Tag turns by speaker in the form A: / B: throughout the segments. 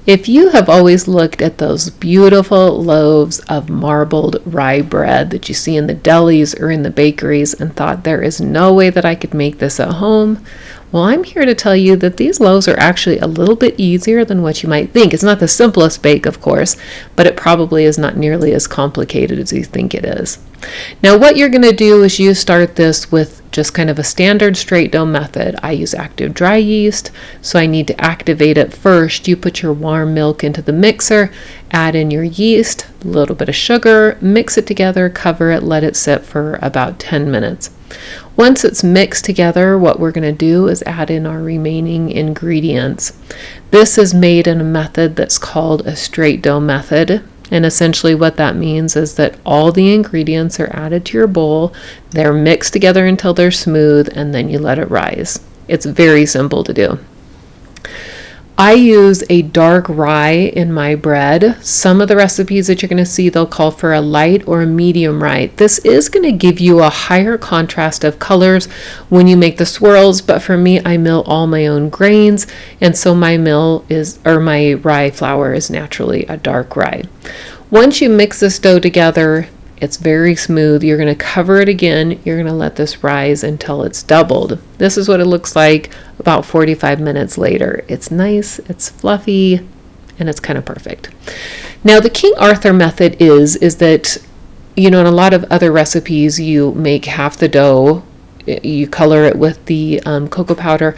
A: If you have always looked at those beautiful loaves of marbled rye bread that you see in the delis or in the bakeries and thought there is no way that I could make this at home, well, I'm here to tell you that these loaves are actually a little bit easier than what you might think. It's not the simplest bake, of course, but it probably is not nearly as complicated as you think it is. Now, what you're going to do is you start this with just kind of a standard straight dough method. I use active dry yeast, so I need to activate it first. You put your warm milk into the mixer, add in your yeast, a little bit of sugar, mix it together, cover it, let it sit for about 10 minutes. Once it's mixed together, what we're going to do is add in our remaining ingredients. This is made in a method that's called a straight dough method. And essentially what that means is that all the ingredients are added to your bowl, they're mixed together until they're smooth, and then you let it rise. It's very simple to do. I use a dark rye in my bread. Some of the recipes that you're going to see, they'll call for a light or a medium rye. This is going to give you a higher contrast of colors when you make the swirls, but for me, I mill all my own grains, and so my rye flour is naturally a dark rye. Once you mix this dough together, it's very smooth. You're going to cover it again. You're going to let this rise until it's doubled. This is what it looks like about 45 minutes later. It's nice, it's fluffy, and it's kind of perfect. Now, the King Arthur method is that, in a lot of other recipes, you make half the dough, you color it with the cocoa powder.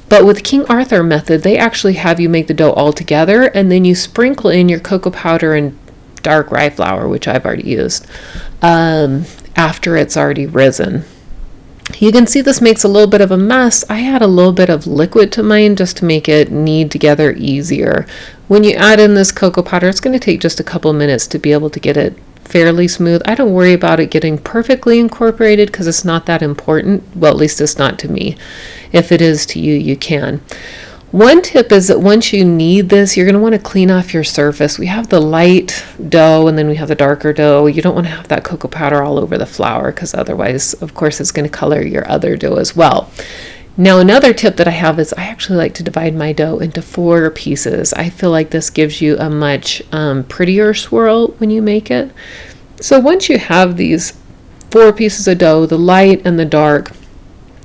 A: But with King Arthur method, they actually have you make the dough all together, and then you sprinkle in your cocoa powder and dark rye flour, which I've already used, after it's already risen. You can see this makes a little bit of a mess. I add a little bit of liquid to mine just to make it knead together easier. When you add in this cocoa powder, it's going to take just a couple minutes to be able to get it fairly smooth. I don't worry about it getting perfectly incorporated because it's not that important. Well, at least it's not to me. If it is to you, you can. One tip is that once you knead this, you're going to want to clean off your surface. We have the light dough and then we have the darker dough. You don't want to have that cocoa powder all over the flour because otherwise, of course, it's going to color your other dough as well. Now, another tip that I have is I actually like to divide my dough into 4 pieces. I feel like this gives you a much prettier swirl when you make it. So once you have these 4 pieces of dough, the light and the dark,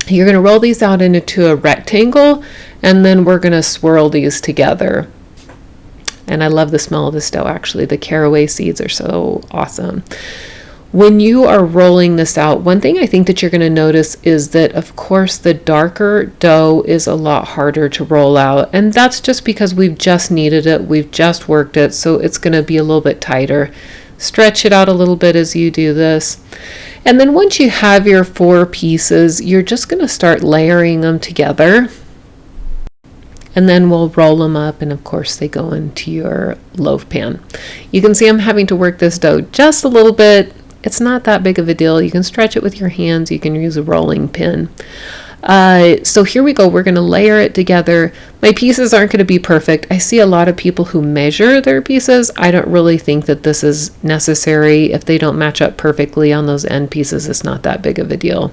A: you're going to roll these out into a rectangle, and then we're going to swirl these together. And I love the smell of this dough, actually. The caraway seeds are so awesome. When you are rolling this out, one thing I think that you're going to notice is that, of course, the darker dough is a lot harder to roll out. And that's just because we've just kneaded it, we've just worked it, so it's going to be a little bit tighter. Stretch it out a little bit as you do this. And then once you have your 4 pieces, you're just going to start layering them together. And then we'll roll them up, and of course they go into your loaf pan. You can see I'm having to work this dough just a little bit. It's not that big of a deal. You can stretch it with your hands. You can use a rolling pin. So here we go. We're going to layer it together. My pieces aren't going to be perfect. I see a lot of people who measure their pieces. I don't really think that this is necessary. If they don't match up perfectly on those end pieces, it's not that big of a deal.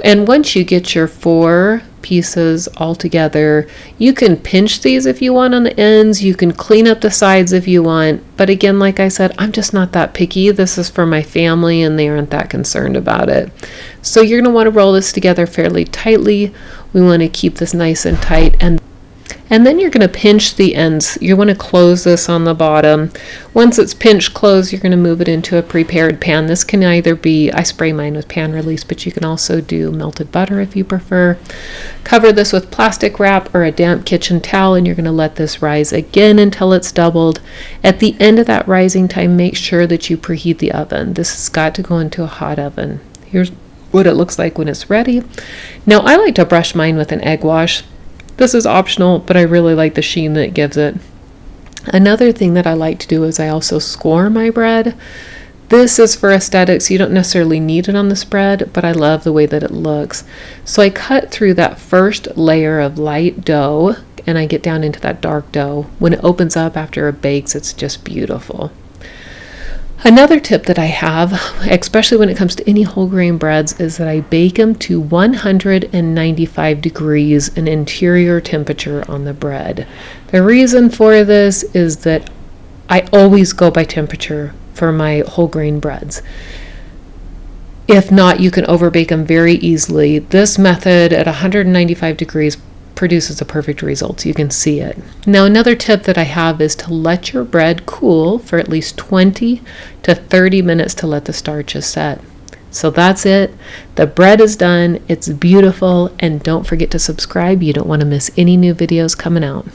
A: And once you get your 4 pieces all together, you can pinch these if you want on the ends. You can clean up the sides if you want. But again, like I said, I'm just not that picky. This is for my family and they aren't that concerned about it. So you're going to want to roll this together fairly tightly. We want to keep this nice and tight. And then you're going to pinch the ends. You want to close this on the bottom. Once it's pinched closed, you're going to move it into a prepared pan. This can either be, I spray mine with pan release, but you can also do melted butter if you prefer. Cover this with plastic wrap or a damp kitchen towel, and you're going to let this rise again until it's doubled. At the end of that rising time, make sure that you preheat the oven. This has got to go into a hot oven. Here's what it looks like when it's ready. Now, I like to brush mine with an egg wash. This is optional, but I really like the sheen that it gives it. Another thing that I like to do is I also score my bread. This is for aesthetics. You don't necessarily need it on the spread, but I love the way that it looks. So I cut through that first layer of light dough, and I get down into that dark dough. When it opens up after it bakes, it's just beautiful. Another tip that I have, especially when it comes to any whole grain breads, is that I bake them to 195 degrees, an interior temperature on the bread. The reason for this is that I always go by temperature for my whole grain breads. If not, you can overbake them very easily. This method at 195 degrees produces a perfect result. You can see it. Now, another tip that I have is to let your bread cool for at least 20 to 30 minutes to let the starches set. So that's it. The bread is done. It's beautiful. And don't forget to subscribe. You don't want to miss any new videos coming out.